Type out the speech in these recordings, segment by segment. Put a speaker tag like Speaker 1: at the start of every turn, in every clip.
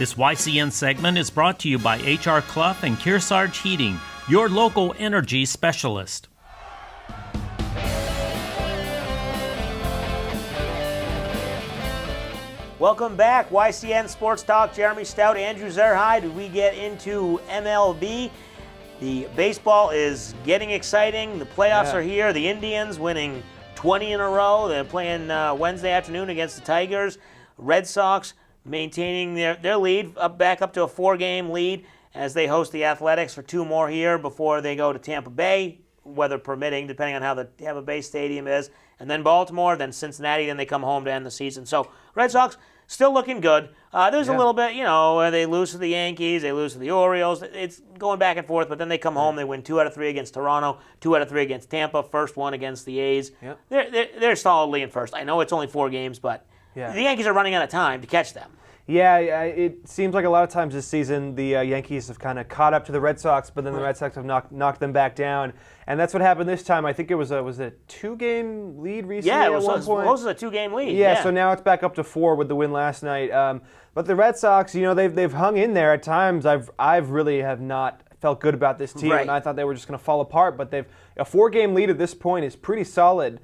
Speaker 1: This YCN segment is brought to you by H.R. Clough and Kearsarge Heating, your local energy specialist.
Speaker 2: Welcome back, YCN Sports Talk. Jeremy Stout, Andrew Zerhide. We get into MLB. The baseball is getting exciting. The playoffs are here. The Indians winning 20 in a row. They're playing Wednesday afternoon against the Tigers. Red Sox maintaining their lead, back up to a 4-game lead as they host the Athletics for 2 more here before they go to Tampa Bay, weather permitting, depending on how the Tampa Bay Stadium is. And then Baltimore, then Cincinnati, then they come home to end the season. So Red Sox still looking good. There's a little bit, they lose to the Yankees, they lose to the Orioles. It's going back and forth, but then they come home, they win 2 out of 3 against Toronto, 2 out of 3 against Tampa, first one against the A's. Yep. They're solidly in first. I know it's only 4 games, but the Yankees are running out of time to catch them.
Speaker 3: Yeah, it seems like a lot of times this season the Yankees have kind of caught up to the Red Sox, but then the Red Sox have knocked them back down. And that's what happened this time. I think it was a 2-game lead recently at one point?
Speaker 2: It was a 2-game lead.
Speaker 3: Yeah, so now it's back up to 4 with the win last night. But the Red Sox, they've hung in there at times. I've really have not felt good about this team, and I thought they were just going to fall apart. But a 4-game lead at this point is pretty solid.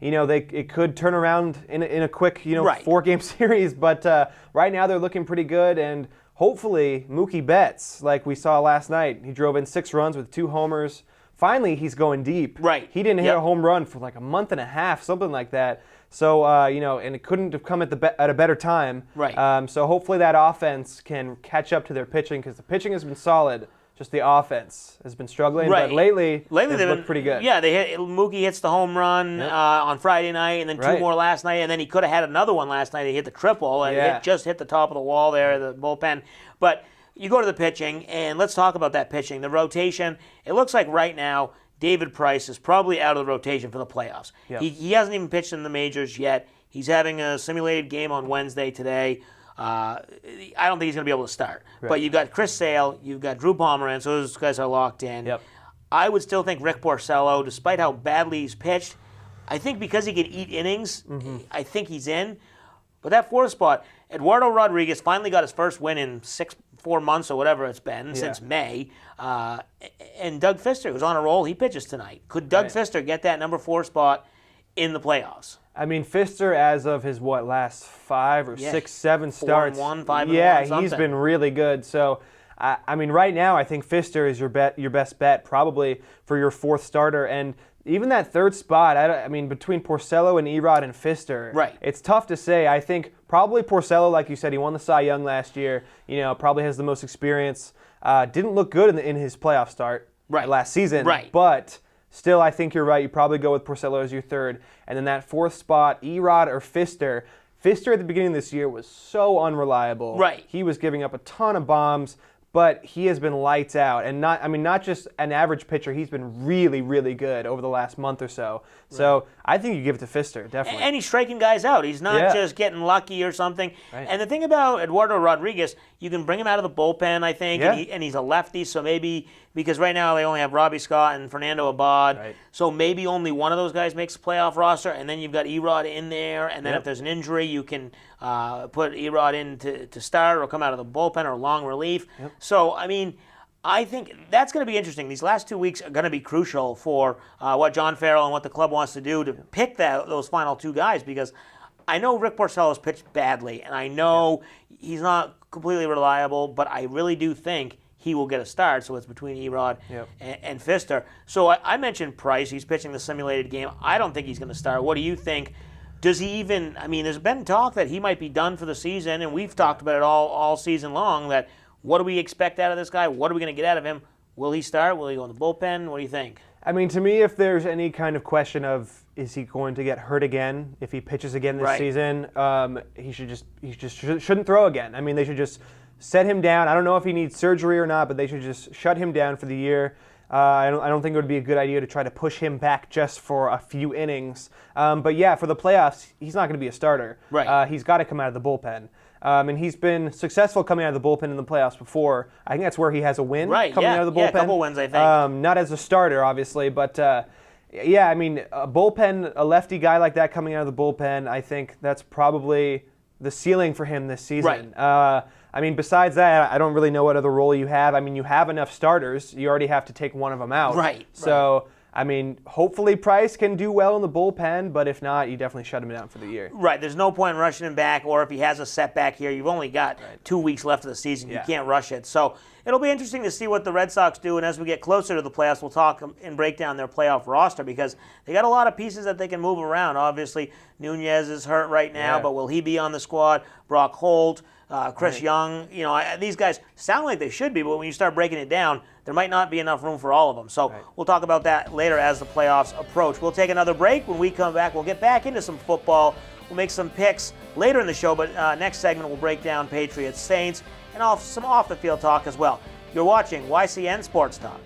Speaker 3: It could turn around in a quick 4-game series, but right now they're looking pretty good, and hopefully Mookie Betts, like we saw last night, he drove in 6 runs with 2 homers. Finally, he's going deep.
Speaker 2: Right.
Speaker 3: He didn't hit a home run for like a month and a half, something like that. So, and it couldn't have come at a better time.
Speaker 2: Right.
Speaker 3: So hopefully that offense can catch up to their pitching, because the pitching has been solid. Just the offense has been struggling, but lately they've looked pretty good.
Speaker 2: Yeah, Mookie hits the home run on Friday night, and then 2 more last night, and then he could have had another one last night. He hit the triple, and it just hit the top of the wall there, the bullpen. But you go to the pitching, and let's talk about that pitching. The rotation, it looks like right now David Price is probably out of the rotation for the playoffs. Yep. He hasn't even pitched in the majors yet. He's having a simulated game on Wednesday today. I don't think he's going to be able to start. Right. But you've got Chris Sale, you've got Drew Pomeranz, so those guys are locked in.
Speaker 3: Yep.
Speaker 2: I would still think Rick Porcello, despite how badly he's pitched, I think because he can eat innings, I think he's in. But that 4th spot, Eduardo Rodriguez finally got his first win in 4 months or whatever it's been, since May. And Doug Fister, who's on a roll, he pitches tonight. Could Doug Fister get that number 4 spot in the playoffs?
Speaker 3: I mean, Fister, as of his last 5 or 6, 7 starts,
Speaker 2: 4-1, 5-1,
Speaker 3: he's been really good. So, I mean, right now, I think Fister is your best bet, probably for your 4th starter. And even that 3rd spot, I mean, between Porcello and Erod and Fister, it's tough to say. I think probably Porcello, like you said, he won the Cy Young last year. Probably has the most experience. Didn't look good in his playoff start last season, but still, I think you're right. You probably go with Porcello as your 3rd. And then that 4th spot, Erod or Fister. Fister at the beginning of this year was so unreliable. He was giving up a ton of bombs, but he has been lights out. And not just an average pitcher. He's been really, really good over the last month or so. So I think you give it to Fister, definitely.
Speaker 2: And he's striking guys out. He's not just getting lucky or something. And the thing about Eduardo Rodriguez, you can bring him out of the bullpen, I think, and he's a lefty, so maybe, because right now they only have Robbie Scott and Fernando Abad, so maybe only one of those guys makes a playoff roster, and then you've got Erod in there, and then if there's an injury, you can put Erod in to start or come out of the bullpen or long relief. So, I mean, I think that's going to be interesting. These last 2 weeks are going to be crucial for what John Farrell and what the club wants to do to pick those final 2 guys, because I know Rick Porcello's pitched badly, and I know he's not completely reliable, but I really do think he will get a start, so it's between Erod and Fister. So I mentioned Price. He's pitching the simulated game. I don't think he's going to start. What do you think? Does he even – I mean, there's been talk that he might be done for the season, and we've talked about it all season long, that what do we expect out of this guy? What are we going to get out of him? Will he start? Will he go in the bullpen? What do you think?
Speaker 3: I mean, to me, if there's any kind of question of is he going to get hurt again if he pitches again this season, he shouldn't throw again. I mean, they should just set him down. I don't know if he needs surgery or not, but they should just shut him down for the year. I don't think it would be a good idea to try to push him back just for a few innings. But yeah, for the playoffs, he's not going to be a starter. He's got to come out of the bullpen. And he's been successful coming out of the bullpen in the playoffs before. I think that's where he has a win coming out of the bullpen.
Speaker 2: Yeah, a couple wins, I think.
Speaker 3: Not as a starter, obviously, but I mean, a lefty guy like that coming out of the bullpen, I think that's probably the ceiling for him this season.
Speaker 2: Right.
Speaker 3: I mean, besides that, I don't really know what other role you have. I mean, you have enough starters. You already have to take one of them out.
Speaker 2: Right.
Speaker 3: So, I mean, hopefully Price can do well in the bullpen, but if not, you definitely shut him down for the year.
Speaker 2: Right. There's no point in rushing him back, or if he has a setback here, you've only got 2 weeks left of the season. You can't rush it. So it'll be interesting to see what the Red Sox do, and as we get closer to the playoffs, we'll talk and break down their playoff roster because they got a lot of pieces that they can move around. Obviously, Nunez is hurt right now, but will he be on the squad? Brock Holt, Chris Young, these guys sound like they should be, but when you start breaking it down, there might not be enough room for all of them. So we'll talk about that later as the playoffs approach. We'll take another break. When we come back, we'll get back into some football. We'll make some picks later in the show, but next segment we'll break down Patriots, Saints, and some off-the-field talk as well. You're watching YCN Sports Talk.